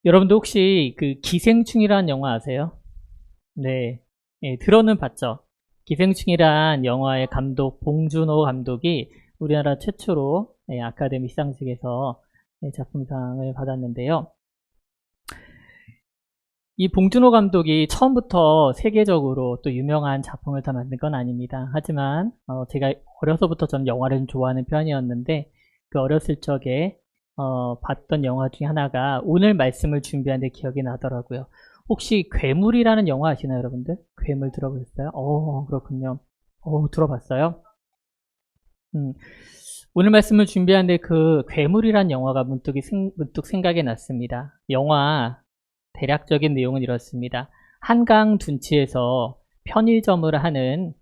여러분도 혹시 그 기생충이라는 영화 아세요? 네. 예, 들어는 봤죠. 기생충이란 영화의 감독 봉준호 감독이 우리나라 최초로 아카데미 시상식에서 작품상을 받았는데요. 이 봉준호 감독이 처음부터 세계적으로 또 유명한 작품을 다 만든 건 아닙니다. 하지만 제가 어려서부터 전 영화를 좋아하는 편이었는데 그 어렸을 적에 봤던 영화 중에 하나가 오늘 말씀을 준비한 데 기억이 나더라고요. 혹시 괴물이라는 영화 아시나요, 여러분들? 괴물 들어보셨어요? 그렇군요. 들어봤어요? 오늘 말씀을 준비한 그 괴물이라는 영화가 문득 생각이 났습니다. 영화 대략적인 내용은 이렇습니다. 한강 둔치에서 편의점을 하는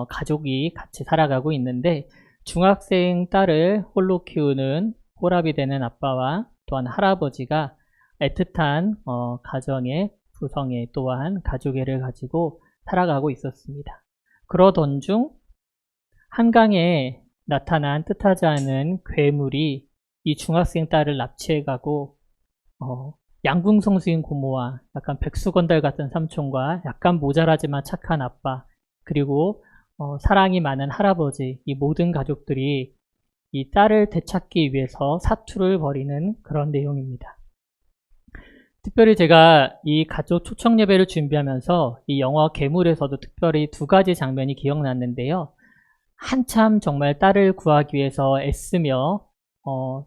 가족이 같이 살아가고 있는데 중학생 딸을 홀로 키우는 홀압이 되는 아빠와 또한 할아버지가 애틋한 가정의 구성애 또한 가족애를 가지고 살아가고 있었습니다. 그러던 중 한강에 나타난 뜻하지 않은 괴물이 이 중학생 딸을 납치해가고 양궁성수인 고모와 약간 백수건달 같은 삼촌과 약간 모자라지만 착한 아빠 그리고 사랑이 많은 할아버지 이 모든 가족들이 이 딸을 되찾기 위해서 사투를 벌이는 그런 내용입니다. 특별히 제가 이 가족 초청 예배를 준비하면서 이 영화 괴물에서도 특별히 두 가지 장면이 기억났는데요. 한참 정말 딸을 구하기 위해서 애쓰며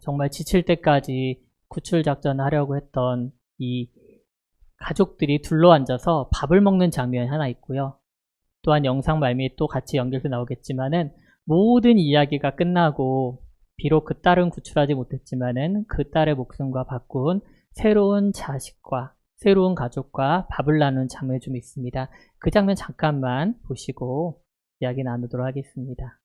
정말 지칠 때까지 구출 작전을 하려고 했던 이 가족들이 둘러앉아서 밥을 먹는 장면이 하나 있고요. 또한 영상 말미에 또 같이 연결돼 나오겠지만은 모든 이야기가 끝나고 비록 그 딸은 구출하지 못했지만은 그 딸의 목숨과 바꾼 새로운 자식과 새로운 가족과 밥을 나누는 장면이 좀 있습니다. 그 장면 잠깐만 보시고 이야기 나누도록 하겠습니다.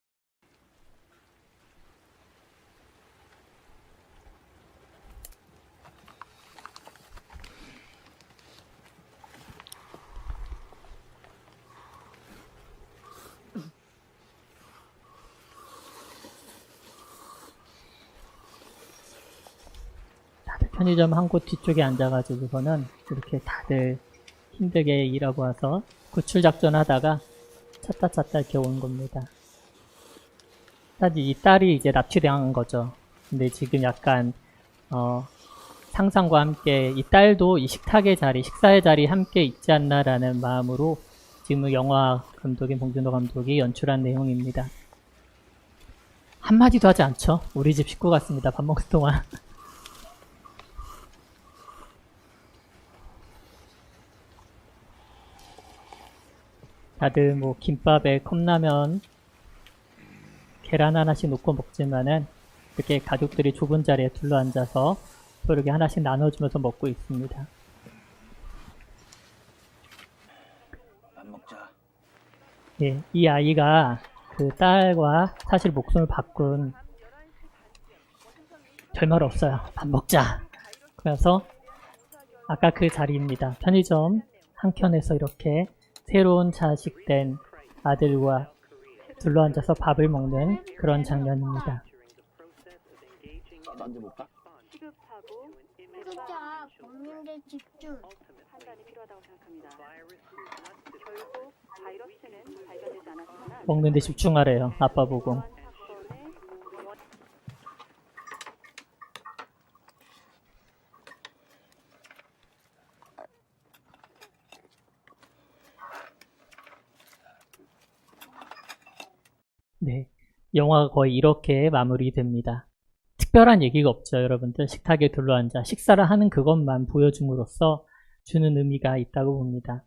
편의점 한 곳 뒤쪽에 앉아가지고서는 이렇게 다들 힘들게 일하고 와서 구출 작전 하다가 찾다 이렇게 온 겁니다. 사실 이 딸이 이제 납치당한 거죠. 근데 지금 약간 상상과 함께 이 딸도 이 식탁의 자리, 식사의 자리 함께 있지 않나라는 마음으로 지금 영화 감독인 봉준호 감독이 연출한 내용입니다. 한마디도 하지 않죠? 우리 집 식구 같습니다. 밥 먹을 동안. 다들 뭐 김밥에 컵라면, 계란 하나씩 놓고 먹지만은 이렇게 가족들이 좁은 자리에 둘러앉아서 서로 이렇게 하나씩 나눠주면서 먹고 있습니다. 밥 먹자. 예, 이 아이가 그 딸과 사실 목숨을 바꾼 별말 없어요. 밥 먹자. 그래서 아까 그 자리입니다. 편의점 한켠에서 이렇게 새로운 자식된 아들과 둘러앉아서 밥을 먹는 그런 장면입니다. 나도 볼까? 진짜 먹는데 집중. 판단이 필요하다고 생각합니다. 결국 바이러스는 발견되지 않았지만 먹는데 집중하래요. 아빠 보고. 네, 영화가 거의 이렇게 마무리됩니다. 특별한 얘기가 없죠, 여러분들. 식탁에 둘러앉아 식사를 하는 그것만 보여줌으로써 주는 의미가 있다고 봅니다.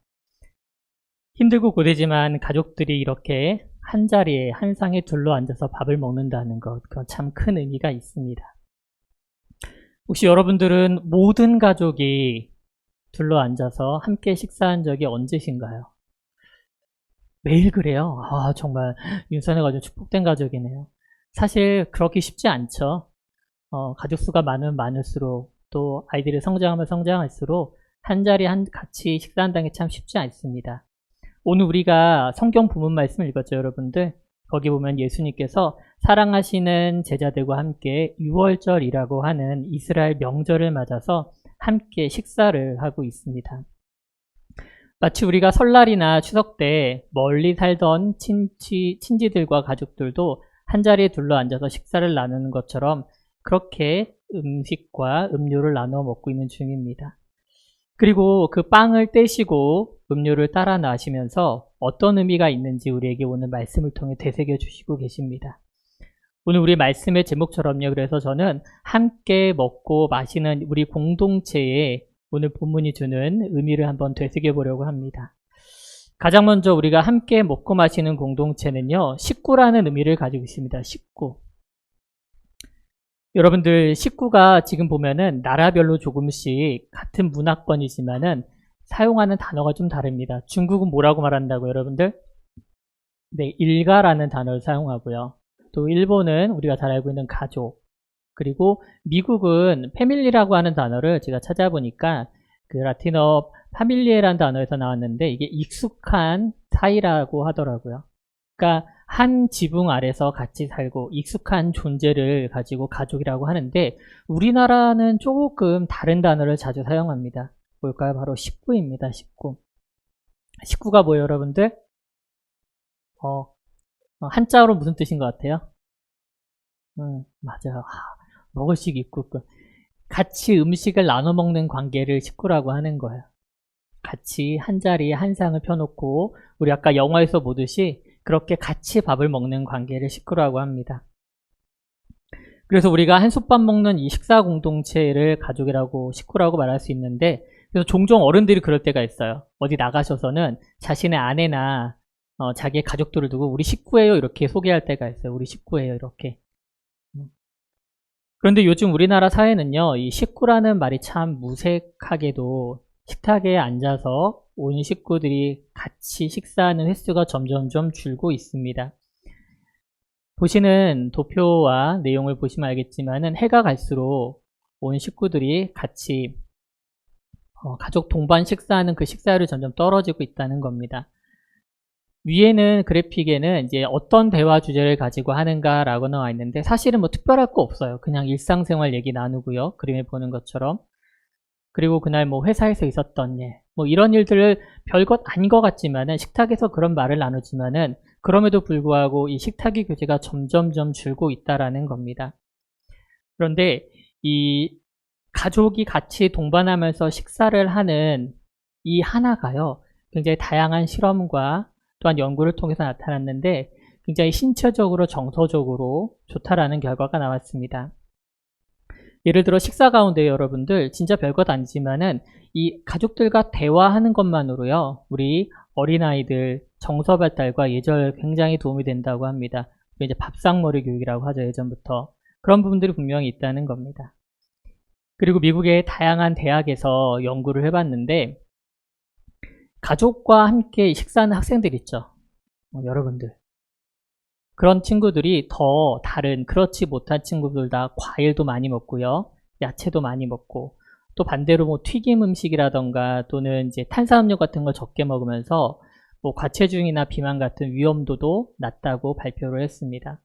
힘들고 고되지만 가족들이 이렇게 한 자리에 한 상에 둘러앉아서 밥을 먹는다는 것, 그건 참 큰 의미가 있습니다. 혹시 여러분들은 모든 가족이 둘러앉아서 함께 식사한 적이 언제신가요? 매일 그래요? 정말 윤선이가 좀 축복된 가족이네요. 사실 그렇게 쉽지 않죠. 가족 수가 많으면 많을수록 또 아이들이 성장하면 성장할수록 한 자리에 같이 식사한다는 게 참 쉽지 않습니다. 오늘 우리가 성경 본문 말씀을 읽었죠, 여러분들. 거기 보면 예수님께서 사랑하시는 제자들과 함께 유월절이라고 하는 이스라엘 명절을 맞아서 함께 식사를 하고 있습니다. 마치 우리가 설날이나 추석 때 멀리 살던 친지들과 가족들도 한자리에 둘러앉아서 식사를 나누는 것처럼 그렇게 음식과 음료를 나눠 먹고 있는 중입니다. 그리고 그 빵을 떼시고 음료를 따라 마시면서 어떤 의미가 있는지 우리에게 오늘 말씀을 통해 되새겨 주시고 계십니다. 오늘 우리 말씀의 제목처럼요. 그래서 저는 함께 먹고 마시는 우리 공동체에 오늘 본문이 주는 의미를 한번 되새겨 보려고 합니다. 가장 먼저 우리가 함께 먹고 마시는 공동체는요. 식구라는 의미를 가지고 있습니다. 식구. 여러분들 식구가 지금 보면은 나라별로 조금씩 같은 문화권이지만은 사용하는 단어가 좀 다릅니다. 중국은 뭐라고 말한다고 여러분들? 네, 일가라는 단어를 사용하고요. 또 일본은 우리가 잘 알고 있는 가족. 그리고 미국은 패밀리라고 하는 단어를 제가 찾아보니까 그 라틴어 파밀리에라는 단어에서 나왔는데 이게 익숙한 사이라고 하더라고요. 그러니까 한 지붕 아래서 같이 살고 익숙한 존재를 가지고 가족이라고 하는데 우리나라는 조금 다른 단어를 자주 사용합니다. 뭘까요? 바로 식구입니다. 식구. 식구가 뭐예요, 여러분들? 한자어로 무슨 뜻인 것 같아요? 맞아요. 먹을식 있고 같이 음식을 나눠 먹는 관계를 식구라고 하는 거예요. 같이 한 자리에 한 상을 펴놓고 우리 아까 영화에서 보듯이 그렇게 같이 밥을 먹는 관계를 식구라고 합니다. 그래서 우리가 한솥밥 먹는 이 식사 공동체를 가족이라고 식구라고 말할 수 있는데 그래서 종종 어른들이 그럴 때가 있어요. 어디 나가셔서는 자신의 아내나 자기의 가족들을 두고 우리 식구예요 이렇게 소개할 때가 있어요. 우리 식구예요 이렇게. 그런데 요즘 우리나라 사회는요. 이 식구라는 말이 참 무색하게도 식탁에 앉아서 온 식구들이 같이 식사하는 횟수가 점점점 줄고 있습니다. 보시는 도표와 내용을 보시면 알겠지만은 해가 갈수록 온 식구들이 같이 가족 동반 식사하는 그 식사율이 점점 떨어지고 있다는 겁니다. 위에는 그래픽에는 이제 어떤 대화 주제를 가지고 하는가라고 나와 있는데 사실은 뭐 특별할 거 없어요. 그냥 일상생활 얘기 나누고요. 그림에 보는 것처럼. 그리고 그날 뭐 회사에서 있었던 일, 뭐 이런 일들을 별것 아닌 것 같지만은 식탁에서 그런 말을 나누지만은 그럼에도 불구하고 이 식탁의 교제가 점점점 줄고 있다라는 겁니다. 그런데 이 가족이 같이 동반하면서 식사를 하는 이 하나가요. 굉장히 다양한 실험과 또한 연구를 통해서 나타났는데 굉장히 신체적으로 정서적으로 좋다라는 결과가 나왔습니다. 예를 들어 식사 가운데 여러분들 진짜 별것 아니지만은 이 가족들과 대화하는 것만으로요. 우리 어린아이들 정서 발달과 예절 굉장히 도움이 된다고 합니다. 이제 밥상머리 교육이라고 하죠. 예전부터. 그런 부분들이 분명히 있다는 겁니다. 그리고 미국의 다양한 대학에서 연구를 해봤는데 가족과 함께 식사하는 학생들 있죠. 여러분들. 그런 친구들이 더 다른 그렇지 못한 친구들보다 과일도 많이 먹고요. 야채도 많이 먹고 또 반대로 뭐 튀김 음식이라던가 또는 이제 탄산음료 같은 걸 적게 먹으면서 뭐 과체중이나 비만 같은 위험도도 낮다고 발표를 했습니다.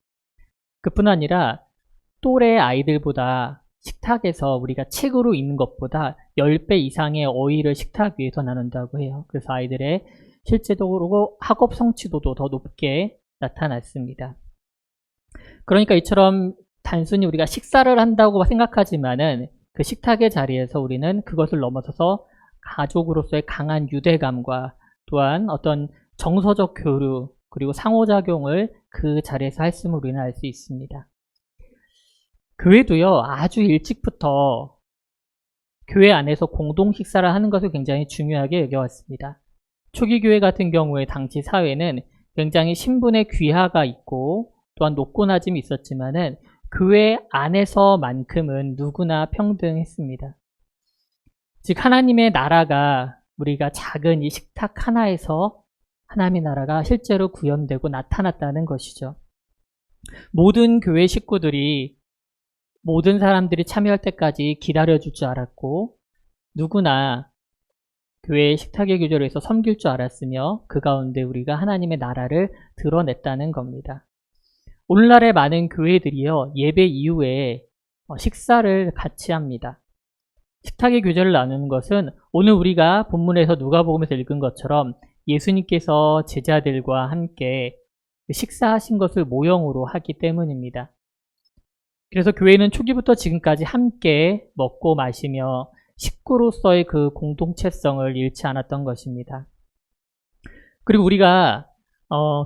그뿐 아니라 또래 아이들보다 식탁에서 우리가 책으로 읽는 것보다 10배 이상의 어휘를 식탁 위에서 나눈다고 해요. 그래서 아이들의 실제적으로 학업 성취도도 더 높게 나타났습니다. 그러니까 이처럼 단순히 우리가 식사를 한다고 생각하지만은 그 식탁의 자리에서 우리는 그것을 넘어서서 가족으로서의 강한 유대감과 또한 어떤 정서적 교류 그리고 상호작용을 그 자리에서 했음을 우리는 알 수 있습니다. 교회도요, 아주 일찍부터 교회 안에서 공동 식사를 하는 것을 굉장히 중요하게 여겨왔습니다. 초기 교회 같은 경우에 당시 사회는 굉장히 신분의 귀하가 있고 또한 높고낮음이 있었지만은 교회 안에서만큼은 누구나 평등했습니다. 즉 하나님의 나라가 우리가 작은 이 식탁 하나에서 하나님의 나라가 실제로 구현되고 나타났다는 것이죠. 모든 교회 식구들이 모든 사람들이 참여할 때까지 기다려줄 줄 알았고 누구나 교회의 식탁의 교제로 해서 섬길 줄 알았으며 그 가운데 우리가 하나님의 나라를 드러냈다는 겁니다. 오늘날의 많은 교회들이요 예배 이후에 식사를 같이 합니다. 식탁의 교제를 나누는 것은 오늘 우리가 본문에서 누가복음에서 읽은 것처럼 예수님께서 제자들과 함께 식사하신 것을 모형으로 하기 때문입니다. 그래서 교회는 초기부터 지금까지 함께 먹고 마시며 식구로서의 그 공동체성을 잃지 않았던 것입니다. 그리고 우리가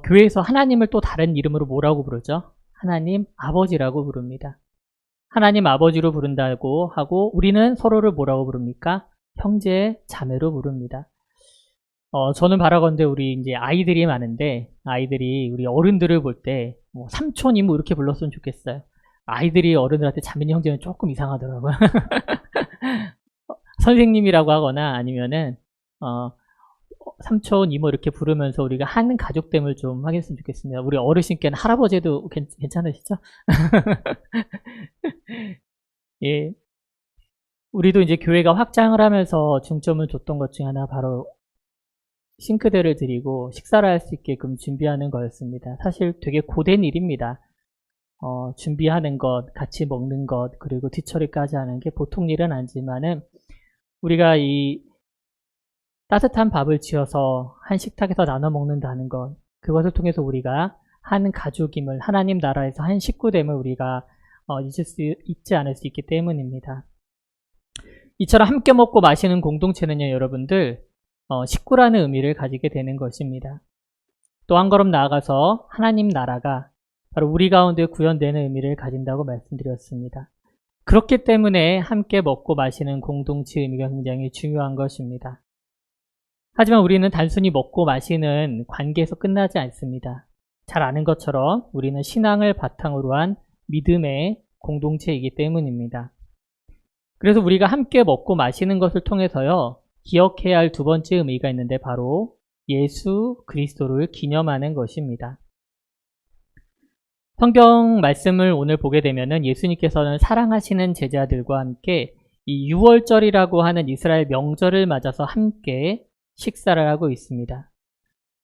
교회에서 하나님을 또 다른 이름으로 뭐라고 부르죠? 하나님 아버지라고 부릅니다. 하나님 아버지로 부른다고 하고 우리는 서로를 뭐라고 부릅니까? 형제 자매로 부릅니다. 저는 바라건대 우리 이제 아이들이 많은데 아이들이 우리 어른들을 볼 때 뭐 삼촌 이모 이렇게 불렀으면 좋겠어요. 아이들이 어른들한테 자매니 형제는 조금 이상하더라고요. 선생님이라고 하거나 아니면은 삼촌 이모 이렇게 부르면서 우리가 한 가족됨을 좀 하겠으면 좋겠습니다. 우리 어르신께는 할아버지도 괜찮으시죠? 예. 우리도 이제 교회가 확장을 하면서 중점을 줬던 것 중에 하나 바로 싱크대를 드리고 식사를 할 수 있게끔 준비하는 거였습니다. 사실 되게 고된 일입니다. 준비하는 것, 같이 먹는 것, 그리고 뒤처리까지 하는 게 보통 일은 아니지만은 우리가 이 따뜻한 밥을 지어서 한 식탁에서 나눠 먹는다는 것, 그것을 통해서 우리가 한 가족임을, 하나님 나라에서 한 식구됨을 우리가 잊지 않을 수 있기 때문입니다. 이처럼 함께 먹고 마시는 공동체는요, 여러분들, 식구라는 의미를 가지게 되는 것입니다. 또 한 걸음 나아가서 하나님 나라가 바로 우리 가운데 구현되는 의미를 가진다고 말씀드렸습니다. 그렇기 때문에 함께 먹고 마시는 공동체 의미가 굉장히 중요한 것입니다. 하지만 우리는 단순히 먹고 마시는 관계에서 끝나지 않습니다. 잘 아는 것처럼 우리는 신앙을 바탕으로 한 믿음의 공동체이기 때문입니다. 그래서 우리가 함께 먹고 마시는 것을 통해서요, 기억해야 할 두 번째 의미가 있는데 바로 예수 그리스도를 기념하는 것입니다. 성경 말씀을 오늘 보게 되면은 예수님께서는 사랑하시는 제자들과 함께 이 유월절이라고 하는 이스라엘 명절을 맞아서 함께 식사를 하고 있습니다.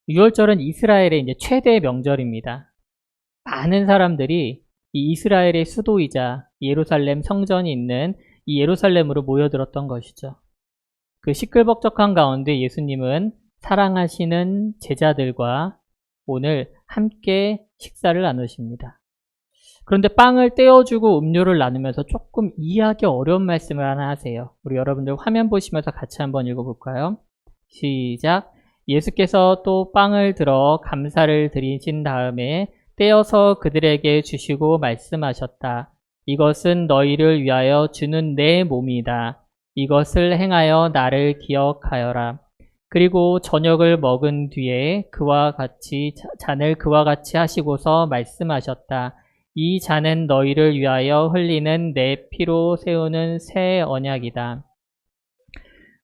유월절은 이스라엘의 이제 최대 명절입니다. 많은 사람들이 이 이스라엘의 수도이자 예루살렘 성전이 있는 이 예루살렘으로 모여들었던 것이죠. 그 시끌벅적한 가운데 예수님은 사랑하시는 제자들과 오늘 함께 식사를 나누십니다. 그런데 빵을 떼어주고 음료를 나누면서 조금 이해하기 어려운 말씀을 하나 하세요. 우리 여러분들 화면 보시면서 같이 한번 읽어볼까요? 시작. 예수께서 또 빵을 들어 감사를 드리신 다음에 떼어서 그들에게 주시고 말씀하셨다. 이것은 너희를 위하여 주는 내 몸이다. 이것을 행하여 나를 기억하여라. 그리고 저녁을 먹은 뒤에 잔을 그와 같이 하시고서 말씀하셨다. 이 잔은 너희를 위하여 흘리는 내 피로 세우는 새 언약이다.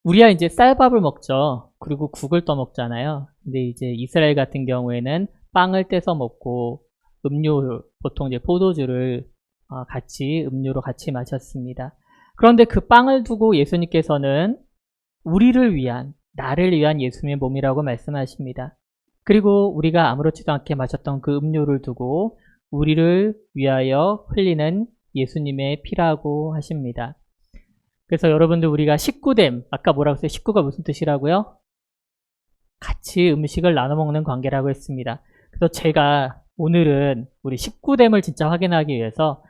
우리야 이제 쌀밥을 먹죠. 그리고 국을 떠먹잖아요. 근데 이제 이스라엘 같은 경우에는 빵을 떼서 먹고 음료, 보통 이제 포도주를 음료로 같이 마셨습니다. 그런데 그 빵을 두고 예수님께서는 우리를 위한, 나를 위한 예수님의 몸이라고 말씀하십니다. 그리고 우리가 아무렇지도 않게 마셨던 그 음료를 두고 우리를 위하여 흘리는 예수님의 피라고 하십니다. 그래서 여러분들 우리가 식구됨, 아까 뭐라고 했어요? 식구가 무슨 뜻이라고요? 같이 음식을 나눠 먹는 관계라고 했습니다. 그래서 제가 오늘은 우리 식구됨을 진짜 확인하기 위해서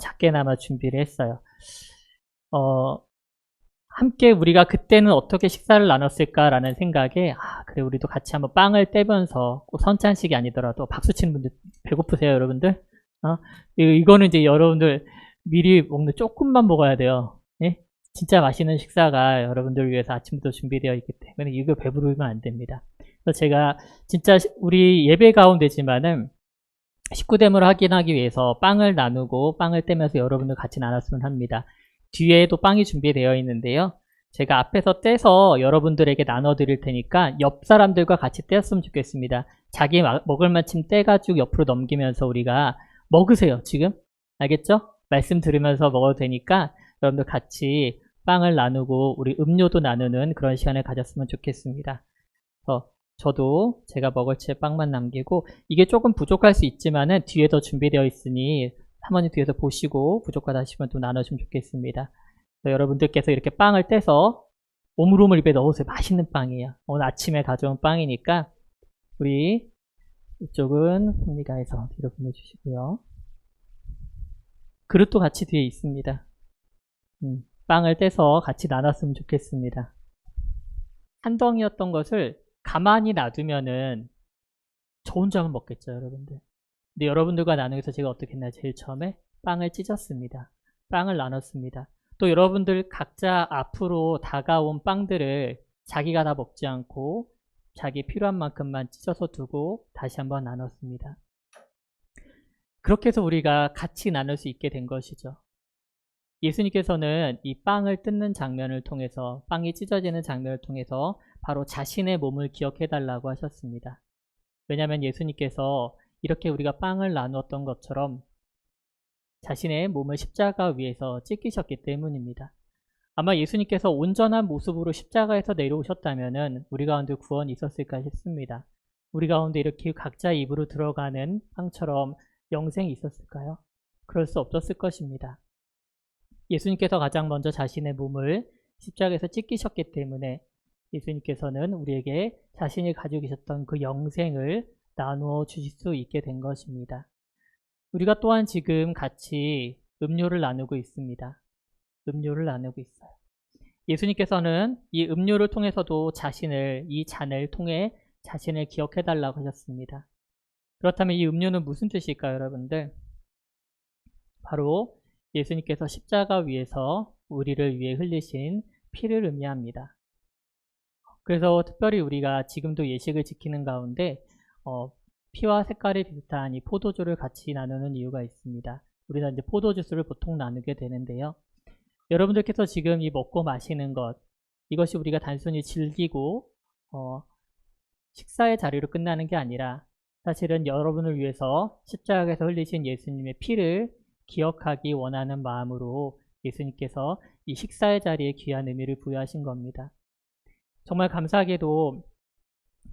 작게나마 준비를 했어요. 함께 우리가 그때는 어떻게 식사를 나눴을까라는 생각에 그래 우리도 같이 한번 빵을 떼면서 꼭 선찬식이 아니더라도 박수 치는 분들 배고프세요 여러분들? 이거는 이제 여러분들 미리 먹는 조금만 먹어야 돼요. 예? 진짜 맛있는 식사가 여러분들 위해서 아침부터 준비되어 있기 때문에 이거 배부르면 안 됩니다. 그래서 제가 진짜 우리 예배 가운데지만은 식구됨을 확인하기 위해서 빵을 나누고 빵을 떼면서 여러분들 같이 나눴으면 합니다. 뒤에도 빵이 준비되어 있는데요. 제가 앞에서 떼서 여러분들에게 나눠드릴 테니까 옆 사람들과 같이 떼었으면 좋겠습니다. 자기 먹을 만큼 떼가지고 옆으로 넘기면서 우리가 먹으세요. 지금 알겠죠? 말씀 들으면서 먹어도 되니까 여러분들 같이 빵을 나누고 우리 음료도 나누는 그런 시간을 가졌으면 좋겠습니다. 저도 제가 먹을 채 빵만 남기고 이게 조금 부족할 수 있지만은 뒤에 더 준비되어 있으니 사모님 뒤에서 보시고 부족하다 하시면 또 나눠주면 좋겠습니다. 여러분들께서 이렇게 빵을 떼서 오물오물 입에 넣으세요. 맛있는 빵이에요. 오늘 아침에 가져온 빵이니까 우리 이쪽은 손이가 해서 뒤로 보내주시고요. 그릇도 같이 뒤에 있습니다. 빵을 떼서 같이 나눴으면 좋겠습니다. 한 덩이였던 것을 가만히 놔두면은 저 혼자만 먹겠죠, 여러분들. 근데 여러분들과 나누면서 제가 어떻게 했나요? 제일 처음에 빵을 찢었습니다. 빵을 나눴습니다. 또 여러분들 각자 앞으로 다가온 빵들을 자기가 다 먹지 않고 자기 필요한 만큼만 찢어서 두고 다시 한번 나눴습니다. 그렇게 해서 우리가 같이 나눌 수 있게 된 것이죠. 예수님께서는 이 빵을 뜯는 장면을 통해서, 빵이 찢어지는 장면을 통해서 바로 자신의 몸을 기억해달라고 하셨습니다. 왜냐하면 예수님께서 이렇게 우리가 빵을 나누었던 것처럼 자신의 몸을 십자가 위에서 찢기셨기 때문입니다. 아마 예수님께서 온전한 모습으로 십자가에서 내려오셨다면 우리 가운데 구원이 있었을까 싶습니다. 우리 가운데 이렇게 각자 입으로 들어가는 빵처럼 영생이 있었을까요? 그럴 수 없었을 것입니다. 예수님께서 가장 먼저 자신의 몸을 십자가에서 찢기셨기 때문에 예수님께서는 우리에게 자신이 가지고 계셨던 그 영생을 나누어 주실 수 있게 된 것입니다. 우리가 또한 지금 같이 음료를 나누고 있습니다. 음료를 나누고 있어요. 예수님께서는 이 음료를 통해서도 이 잔을 통해 자신을 기억해달라고 하셨습니다. 그렇다면 이 음료는 무슨 뜻일까요, 여러분들? 바로 예수님께서 십자가 위에서 우리를 위해 흘리신 피를 의미합니다. 그래서 특별히 우리가 지금도 예식을 지키는 가운데 피와 색깔이 비슷한 이 포도주를 같이 나누는 이유가 있습니다. 우리는 이제 포도주스를 보통 나누게 되는데요. 여러분들께서 지금 이 먹고 마시는 것, 이것이 우리가 단순히 즐기고 식사의 자리로 끝나는 게 아니라 사실은 여러분을 위해서 십자가에서 흘리신 예수님의 피를 기억하기 원하는 마음으로 예수님께서 이 식사의 자리에 귀한 의미를 부여하신 겁니다. 정말 감사하게도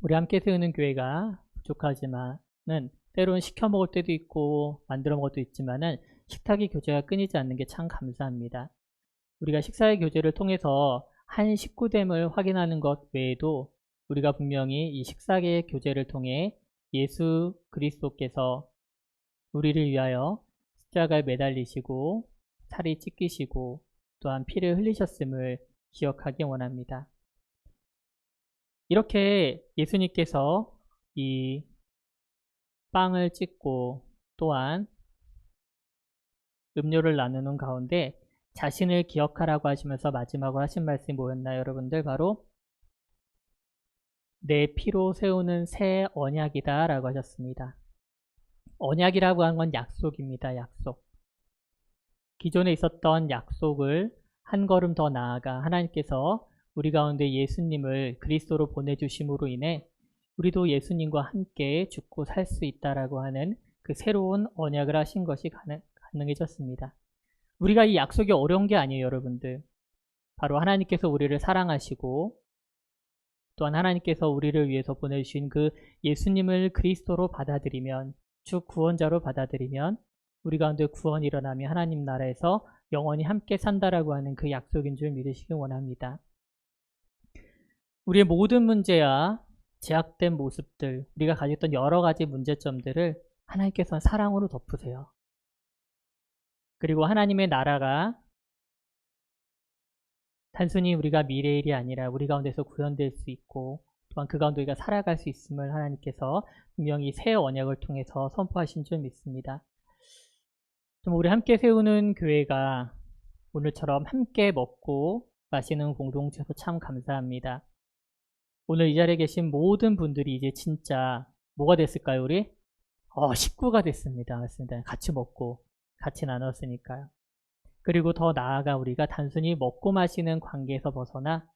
우리 함께 세우는 교회가 부족하지만은 때로는 시켜 먹을 때도 있고 만들어 먹을 때도 있지만은 식탁의 교제가 끊이지 않는 게 참 감사합니다. 우리가 식사의 교제를 통해서 한 식구됨을 확인하는 것 외에도 우리가 분명히 이 식사의 교제를 통해 예수 그리스도께서 우리를 위하여 십자가에 매달리시고 살이 찢기시고 또한 피를 흘리셨음을 기억하기 원합니다. 이렇게 예수님께서 이 빵을 찢고 또한 음료를 나누는 가운데 자신을 기억하라고 하시면서 마지막으로 하신 말씀이 뭐였나요, 여러분들? 바로 내 피로 세우는 새 언약이다 라고 하셨습니다. 언약이라고 하는 건 약속입니다. 약속. 기존에 있었던 약속을 한 걸음 더 나아가 하나님께서 우리 가운데 예수님을 그리스도로 보내주심으로 인해 우리도 예수님과 함께 죽고 살 수 있다라고 하는 그 새로운 언약을 하신 것이 가능해졌습니다. 우리가 이 약속이 어려운 게 아니에요, 여러분들. 바로 하나님께서 우리를 사랑하시고 또한 하나님께서 우리를 위해서 보내주신 그 예수님을 그리스도로 받아들이면, 주 구원자로 받아들이면 우리 가운데 구원이 일어나며 하나님 나라에서 영원히 함께 산다라고 하는 그 약속인 줄 믿으시기 원합니다. 우리의 모든 문제야 제약된 모습들, 우리가 가지고 있던 여러 가지 문제점들을 하나님께서는 사랑으로 덮으세요. 그리고 하나님의 나라가 단순히 우리가 미래의 일이 아니라 우리 가운데서 구현될 수 있고 또한 그 가운데 우리가 살아갈 수 있음을 하나님께서 분명히 새 언약을 통해서 선포하신 줄 믿습니다. 좀 우리 함께 세우는 교회가 오늘처럼 함께 먹고 마시는 공동체에서 참 감사합니다. 오늘 이 자리에 계신 모든 분들이 이제 진짜 뭐가 됐을까요, 우리? 식구가 됐습니다. 맞습니다. 같이 먹고 같이 나눴으니까요. 그리고 더 나아가 우리가 단순히 먹고 마시는 관계에서 벗어나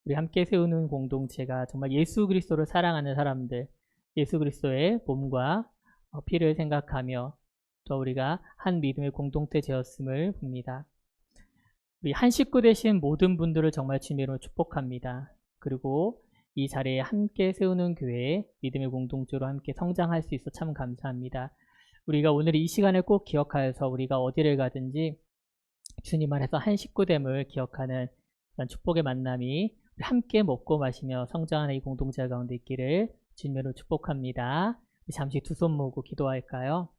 우리 함께 세우는 공동체가 정말 예수 그리스도를 사랑하는 사람들, 예수 그리스도의 몸과 피를 생각하며 또 우리가 한 믿음의 공동체 되었음을 봅니다. 우리 한 식구 되신 모든 분들을 정말 주님으로 축복합니다. 그리고 이 자리에 함께 세우는 교회, 믿음의 공동체로 함께 성장할 수 있어 참 감사합니다. 우리가 오늘 이 시간을 꼭 기억하여서 우리가 어디를 가든지 주님 안에서 한 식구됨을 기억하는 그런 축복의 만남이 우리 함께 먹고 마시며 성장하는 이 공동체 가운데 있기를 주님으로 축복합니다. 잠시 두 손 모으고 기도할까요?